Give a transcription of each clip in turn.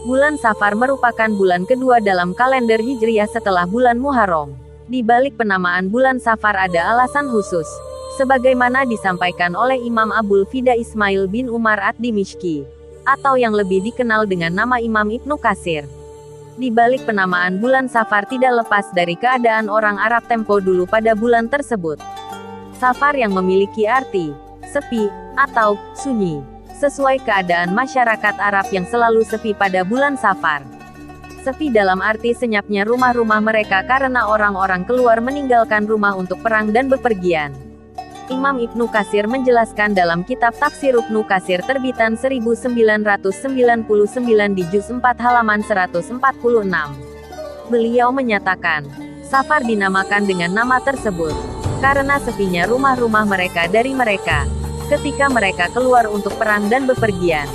Bulan Safar merupakan bulan kedua dalam kalender Hijriyah setelah bulan Muharram. Di balik penamaan bulan Safar ada alasan khusus, sebagaimana disampaikan oleh Imam Abul Fida Ismail bin Umar ad-Dimishki, atau yang lebih dikenal dengan nama Imam Ibnu Katsir. Di balik penamaan bulan Safar tidak lepas dari keadaan orang Arab tempo dulu pada bulan tersebut. Safar yang memiliki arti sepi atau sunyi, sesuai keadaan masyarakat Arab yang selalu sepi pada bulan Safar. Sepi dalam arti senyapnya rumah-rumah mereka karena orang-orang keluar meninggalkan rumah untuk perang dan bepergian. Imam Ibnu Katsir menjelaskan dalam kitab Tafsir Ibnu Katsir terbitan 1999 di juz 4 halaman 146. Beliau menyatakan, Safar dinamakan dengan nama tersebut karena sepinya rumah-rumah mereka dari mereka ketika mereka keluar untuk perang dan bepergian.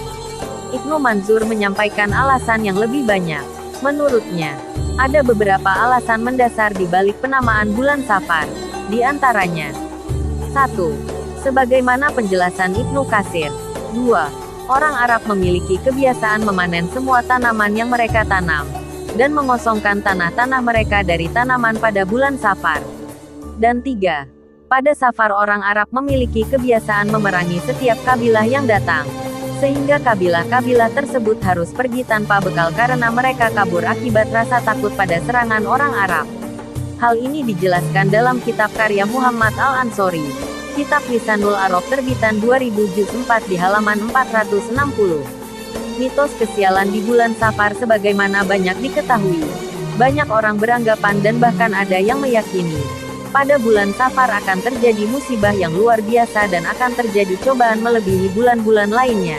Ibnu Manzur menyampaikan alasan yang lebih banyak. Menurutnya, ada beberapa alasan mendasar di balik penamaan bulan Safar. Di antaranya, 1. Sebagaimana penjelasan Ibnu Katsir. 2. Orang Arab memiliki kebiasaan memanen semua tanaman yang mereka tanam, dan mengosongkan tanah-tanah mereka dari tanaman pada bulan Safar. Dan 3. Pada Safar orang Arab memiliki kebiasaan memerangi setiap kabilah yang datang, sehingga kabilah-kabilah tersebut harus pergi tanpa bekal karena mereka kabur akibat rasa takut pada serangan orang Arab. Hal ini dijelaskan dalam kitab karya Muhammad Al-Ansori, Kitab Lisanul Arab terbitan 2000 juz 4 di halaman 460. Mitos kesialan di bulan Safar sebagaimana banyak diketahui. Banyak orang beranggapan dan bahkan ada yang meyakini pada bulan Safar akan terjadi musibah yang luar biasa dan akan terjadi cobaan melebihi bulan-bulan lainnya.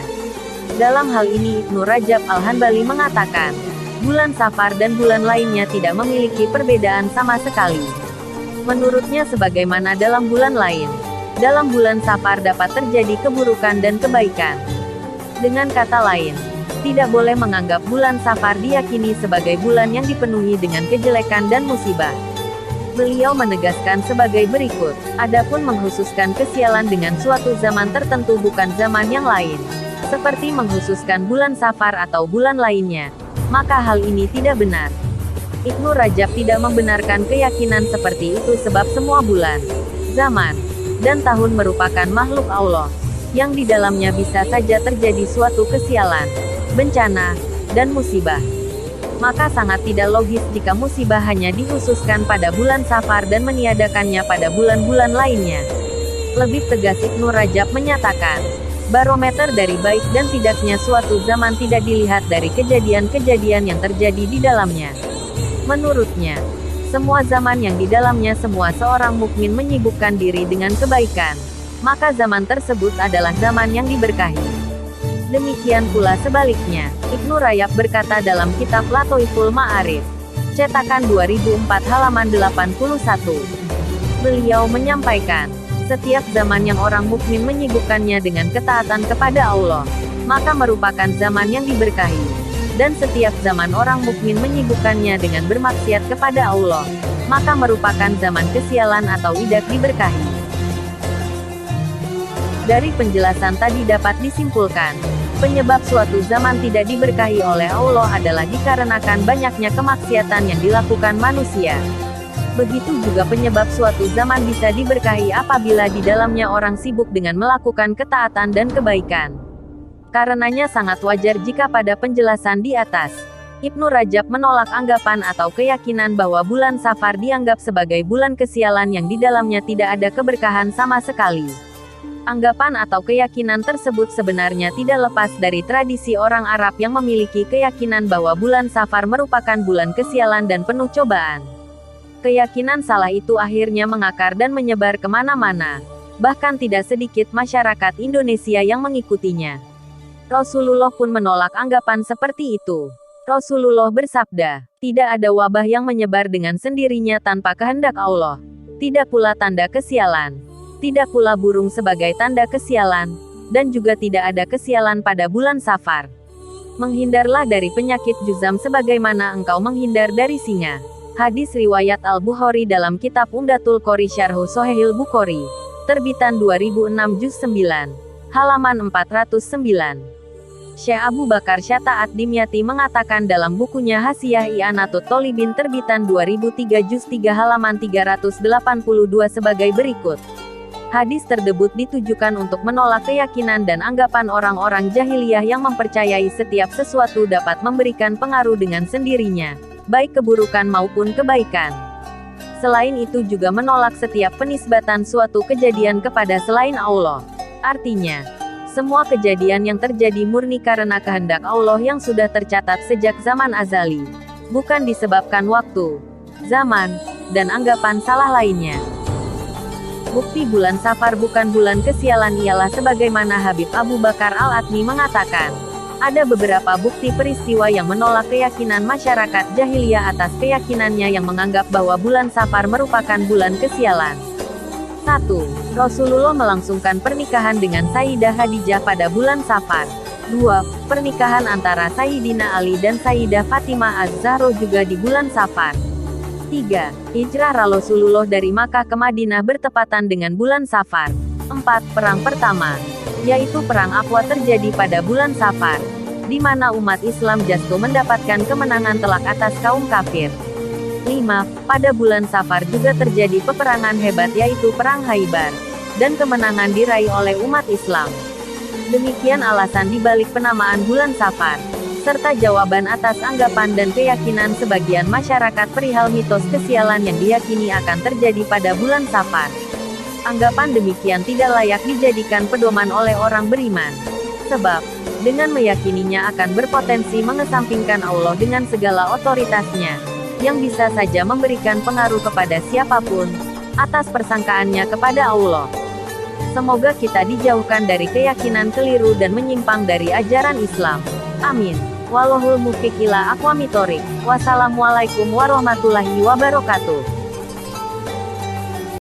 Dalam hal ini Ibnu Rajab Al-Hanbali mengatakan, bulan Safar dan bulan lainnya tidak memiliki perbedaan sama sekali. Menurutnya sebagaimana dalam bulan lain, dalam bulan Safar dapat terjadi keburukan dan kebaikan. Dengan kata lain, tidak boleh menganggap bulan Safar diyakini sebagai bulan yang dipenuhi dengan kejelekan dan musibah. Beliau menegaskan sebagai berikut, adapun mengkhususkan kesialan dengan suatu zaman tertentu bukan zaman yang lain, seperti mengkhususkan bulan Safar atau bulan lainnya, maka hal ini tidak benar. Ibnu Rajab tidak membenarkan keyakinan seperti itu sebab semua bulan, zaman, dan tahun merupakan makhluk Allah, yang di dalamnya bisa saja terjadi suatu kesialan, bencana, dan musibah. Maka sangat tidak logis jika musibah hanya dikhususkan pada bulan Safar dan meniadakannya pada bulan-bulan lainnya. Lebih tegas Ibnu Rajab menyatakan, barometer dari baik dan tidaknya suatu zaman tidak dilihat dari kejadian-kejadian yang terjadi di dalamnya. Menurutnya, semua zaman yang di dalamnya semua seorang mukmin menyibukkan diri dengan kebaikan, maka zaman tersebut adalah zaman yang diberkahi. Demikian pula sebaliknya, Ibnu Rajab berkata dalam kitab Latoiful Ma'arif, cetakan 2004 halaman 81. Beliau menyampaikan, setiap zaman yang orang mukmin menyibukkannya dengan ketaatan kepada Allah, maka merupakan zaman yang diberkahi. Dan setiap zaman orang mukmin menyibukkannya dengan bermaksiat kepada Allah, maka merupakan zaman kesialan atau tidak diberkahi. Dari penjelasan tadi dapat disimpulkan, penyebab suatu zaman tidak diberkahi oleh Allah adalah dikarenakan banyaknya kemaksiatan yang dilakukan manusia. Begitu juga penyebab suatu zaman bisa diberkahi apabila di dalamnya orang sibuk dengan melakukan ketaatan dan kebaikan. Karenanya sangat wajar jika pada penjelasan di atas, Ibnu Rajab menolak anggapan atau keyakinan bahwa bulan Safar dianggap sebagai bulan kesialan yang di dalamnya tidak ada keberkahan sama sekali. Anggapan atau keyakinan tersebut sebenarnya tidak lepas dari tradisi orang Arab yang memiliki keyakinan bahwa bulan Safar merupakan bulan kesialan dan penuh cobaan. Keyakinan salah itu akhirnya mengakar dan menyebar kemana-mana. Bahkan tidak sedikit masyarakat Indonesia yang mengikutinya. Rasulullah pun menolak anggapan seperti itu. Rasulullah bersabda, tidak ada wabah yang menyebar dengan sendirinya tanpa kehendak Allah. Tidak pula tanda kesialan. Tidak pula burung sebagai tanda kesialan, dan juga tidak ada kesialan pada bulan Safar. Menghindarlah dari penyakit juzam sebagaimana engkau menghindar dari singa. Hadis riwayat Al-Bukhari dalam kitab Umdatul Qori Syarhu Sahihil Bukhari. Terbitan 2006 juz 9. Halaman 409. Syekh Abu Bakar Syata Ad-Dimyati mengatakan dalam bukunya Hasiyah I'anatut Tholibin terbitan 2003 juz 3 halaman 382 sebagai berikut. Hadis tersebut ditujukan untuk menolak keyakinan dan anggapan orang-orang jahiliyah yang mempercayai setiap sesuatu dapat memberikan pengaruh dengan sendirinya, baik keburukan maupun kebaikan. Selain itu juga menolak setiap penisbatan suatu kejadian kepada selain Allah. Artinya, semua kejadian yang terjadi murni karena kehendak Allah yang sudah tercatat sejak zaman azali, bukan disebabkan waktu, zaman, dan anggapan salah lainnya. Bukti bulan Safar bukan bulan kesialan ialah sebagaimana Habib Abu Bakar Al-Atmi mengatakan, ada beberapa bukti peristiwa yang menolak keyakinan masyarakat jahiliyah atas keyakinannya yang menganggap bahwa bulan Safar merupakan bulan kesialan. 1. Rasulullah melangsungkan pernikahan dengan Sayyidah Khadijah pada bulan Safar. 2. Pernikahan antara Sayyidina Ali dan Sayyidah Fatimah Az-Zahra juga di bulan Safar. 3. Hijrah Rasulullah dari Makkah ke Madinah bertepatan dengan bulan Safar. 4. Perang pertama, yaitu Perang Aqwa terjadi pada bulan Safar, di mana umat Islam justru mendapatkan kemenangan telak atas kaum kafir. 5. Pada bulan Safar juga terjadi peperangan hebat yaitu Perang Khaybar, dan kemenangan diraih oleh umat Islam. Demikian alasan dibalik penamaan bulan Safar, serta jawaban atas anggapan dan keyakinan sebagian masyarakat perihal mitos kesialan yang diyakini akan terjadi pada bulan Safar. Anggapan demikian tidak layak dijadikan pedoman oleh orang beriman. Sebab, dengan meyakininya akan berpotensi mengesampingkan Allah dengan segala otoritasnya, yang bisa saja memberikan pengaruh kepada siapapun, atas persangkaannya kepada Allah. Semoga kita dijauhkan dari keyakinan keliru dan menyimpang dari ajaran Islam. Amin. Wallahul muwaffiq ila aqwamit thoriq. Wassalamualaikum warahmatullahi wabarakatuh.